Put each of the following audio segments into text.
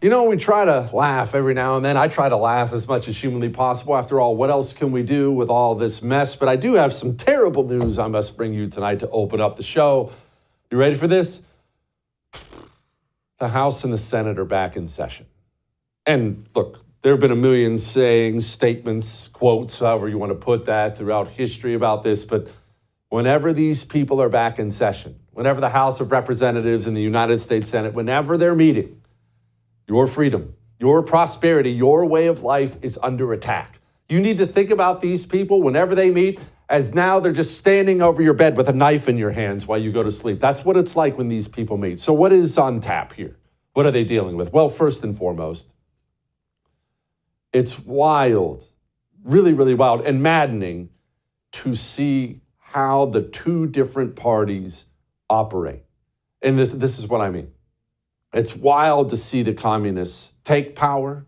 You know, we try to laugh every now and then. I try to laugh as much as humanly possible. After all, what else can we do with all this mess? But I do have some terrible news I must bring you tonight to open up the show. You ready for this? The House and the Senate are back in session. And look, there have been a million sayings, statements, quotes, however you want to put that, throughout history about this. But whenever these people are back in session, whenever the House of Representatives and the United States Senate, whenever they're meeting, your freedom, your prosperity, your way of life is under attack. You need to think about these people whenever they meet as now they're just standing over your bed with a knife in your hands while you go to sleep. That's what it's like when these people meet. So what is on tap here? What are they dealing with? Well, first and foremost, it's wild, really, really wild and maddening to see how the two different parties operate. And this is what I mean. It's wild to see the communists take power,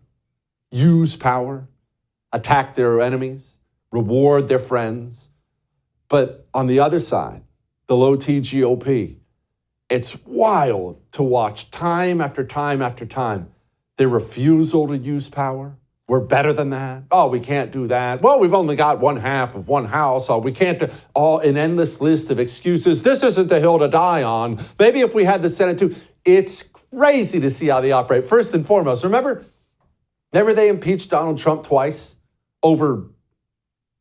use power, attack their enemies, reward their friends. But on the other side, the low-T GOP, it's wild to watch time after time after time their refusal to use power. We're better than that. Oh, we can't do that. Well, we've only got one half of one house. Oh, we can't do all an endless list of excuses. This isn't the hill to die on. Maybe if we had the Senate too. It's crazy to see how they operate. First and foremost, remember they impeached Donald Trump twice over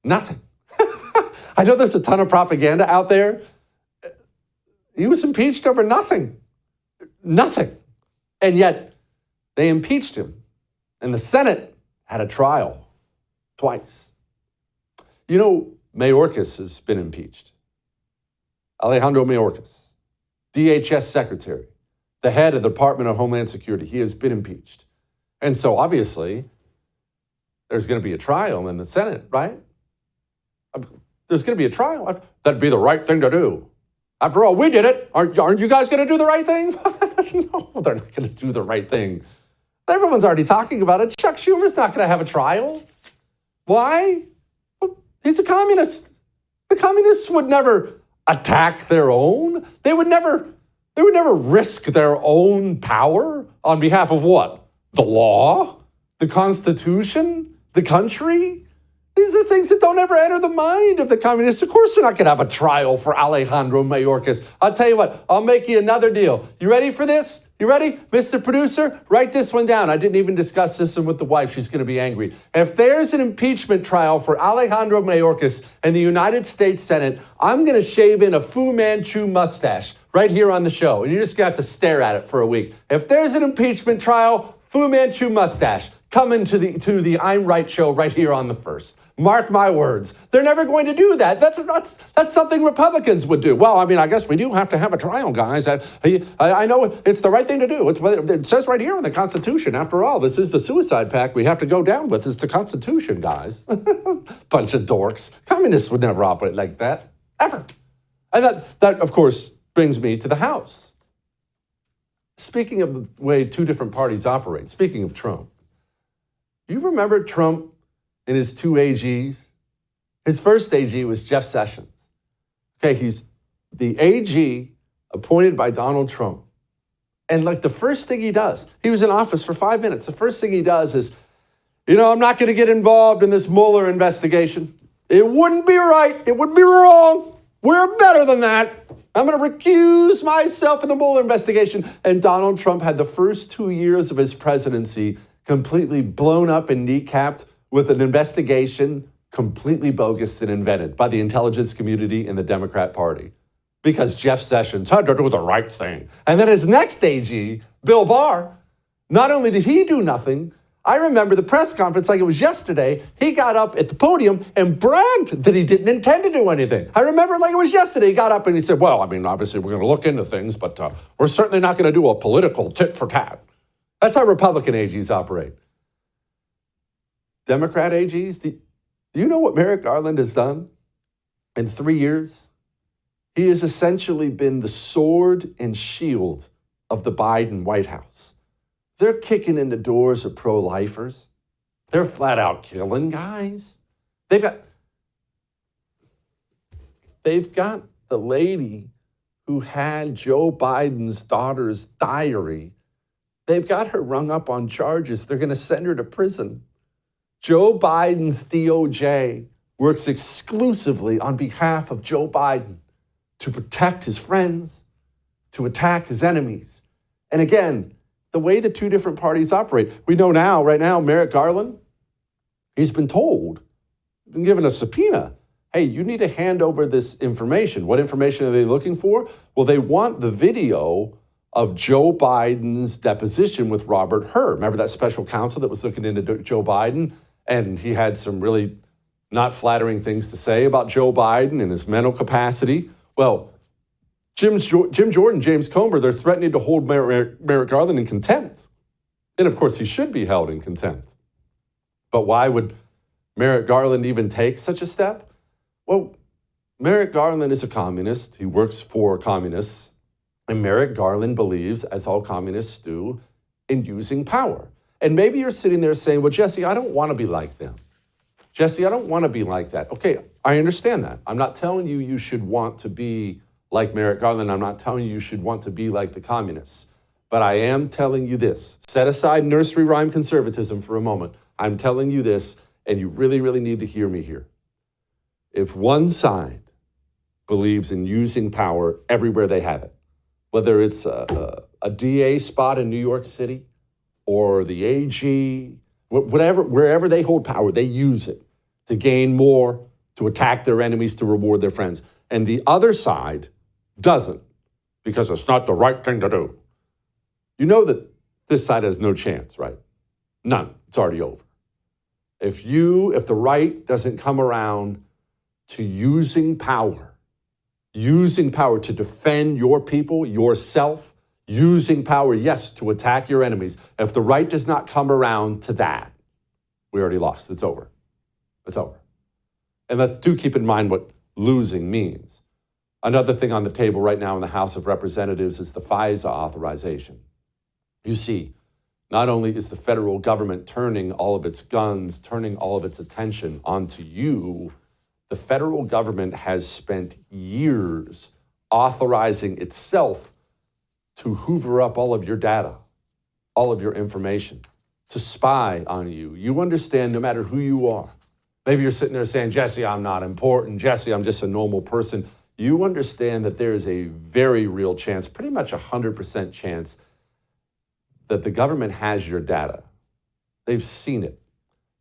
nothing. I know there's a ton of propaganda out there. He was impeached over nothing. Nothing. And yet they impeached him. And the Senate had a trial twice. You know, Mayorkas has been impeached. Alejandro Mayorkas, DHS secretary, the head of the Department of Homeland Security. He has been impeached. And so obviously, there's going to be a trial in the Senate, right? There's going to be a trial. That'd be the right thing to do. After all, we did it. Aren't you guys going to do the right thing? No, they're not going to do the right thing. Everyone's already talking about it. Chuck Schumer's not going to have a trial. Why? Well, he's a communist. The communists would never attack their own. They would never risk their own power on behalf of what? The law? The Constitution? The country? These are things that don't ever enter the mind of the communists. Of course, they're not going to have a trial for Alejandro Mayorkas. I'll tell you what, I'll make you another deal. You ready for this? You ready? Mr. Producer, write this one down. I didn't even discuss this one with the wife. She's going to be angry. If there's an impeachment trial for Alejandro Mayorkas in the United States Senate, I'm going to shave in a Fu Manchu mustache right here on the show. And you're just going to have to stare at it for a week. If there's an impeachment trial, Fu Manchu mustache coming to the I'm Right show right here on the first. Mark my words. They're never going to do that. That's something Republicans would do. Well, I mean, I guess we do have to have a trial, guys. I know it's the right thing to do. It says right here in the Constitution. After all, this is the suicide pact we have to go down with. It's the Constitution, guys. Bunch of dorks. Communists would never operate like that, ever. And that, of course, brings me to the House. Speaking of the way two different parties operate, speaking of Trump, you remember Trump and his two AGs? His first AG was Jeff Sessions. Okay, he's the AG appointed by Donald Trump. And like the first thing he does, he was in office for 5 minutes. The first thing he does is, I'm not going to get involved in this Mueller investigation. It wouldn't be right. It would be wrong. We're better than that. I'm going to recuse myself in the Mueller investigation. And Donald Trump had the first 2 years of his presidency completely blown up and kneecapped with an investigation completely bogus and invented by the intelligence community and the Democrat Party. Because Jeff Sessions had to do the right thing. And then his next AG, Bill Barr, not only did he do nothing, I remember the press conference like it was yesterday. He got up at the podium and bragged that he didn't intend to do anything. I remember like it was yesterday. He got up and he said, well, I mean, obviously we're going to look into things, but we're certainly not going to do a political tit for tat. That's how Republican AGs operate. Democrat AGs, do you know what Merrick Garland has done in 3 years? He has essentially been the sword and shield of the Biden White House. They're kicking in the doors of pro-lifers. They're flat out killing guys. They've got the lady who had Joe Biden's daughter's diary They've got her rung up on charges. They're going to send her to prison. Joe Biden's DOJ works exclusively on behalf of Joe Biden to protect his friends, to attack his enemies. And again, the way the two different parties operate, we know now, right now, Merrick Garland, he's been told, been given a subpoena. Hey, you need to hand over this information. What information are they looking for? Well, they want the video of Joe Biden's deposition with Robert Hur. Remember that special counsel that was looking into Joe Biden? And he had some really not flattering things to say about Joe Biden and his mental capacity. Well, Jim Jordan, James Comer, they're threatening to hold Merrick Garland in contempt. And of course, he should be held in contempt. But why would Merrick Garland even take such a step? Well, Merrick Garland is a communist. He works for communists. And Merrick Garland believes, as all communists do, in using power. And maybe you're sitting there saying, well, Jesse, I don't want to be like them. Jesse, I don't want to be like that. Okay, I understand that. I'm not telling you you should want to be like Merrick Garland. I'm not telling you should want to be like the communists. But I am telling you this. Set aside nursery rhyme conservatism for a moment. I'm telling you this, and you really, really need to hear me here. If one side believes in using power everywhere they have it, whether it's a DA spot in New York City or the AG, whatever, wherever they hold power, they use it to gain more, to attack their enemies, to reward their friends. And the other side doesn't, because it's not the right thing to do. You know that this side has no chance, right? None. It's already over. If the right doesn't come around to using power to defend your people, yourself, using power, yes, to attack your enemies. If the right does not come around to that, we already lost. It's over. It's over. And do keep in mind what losing means. Another thing on the table right now in the House of Representatives is the FISA authorization. You see, not only is the federal government turning all of its guns, turning all of its attention onto you, the federal government has spent years authorizing itself to hoover up all of your data, all of your information, to spy on you. You understand no matter who you are. Maybe you're sitting there saying, Jesse, I'm not important. Jesse, I'm just a normal person. You understand that there is a very real chance, pretty much 100% chance, that the government has your data. They've seen it.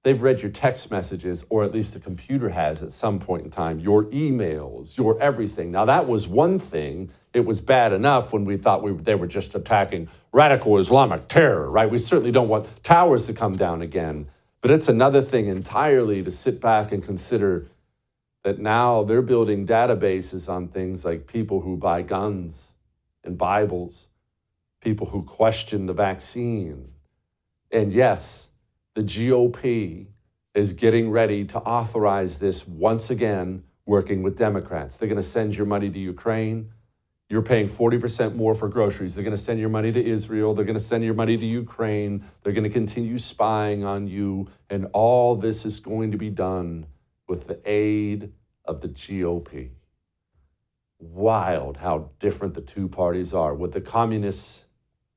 They've read your text messages, or at least the computer has at some point in time, your emails, your everything. Now, that was one thing. It was bad enough when we thought they were just attacking radical Islamic terror, right? We certainly don't want towers to come down again. But it's another thing entirely to sit back and consider that now they're building databases on things like people who buy guns and Bibles, people who question the vaccine. And yes, the GOP is getting ready to authorize this once again, working with Democrats. They're going to send your money to Ukraine. You're paying 40% more for groceries. They're going to send your money to Israel. They're going to send your money to Ukraine. They're going to continue spying on you. And all this is going to be done with the aid of the GOP. Wild how different the two parties are. Would the communists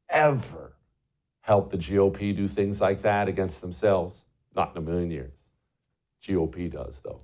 ever help the GOP do things like that against themselves? Not in a million years. GOP does, though.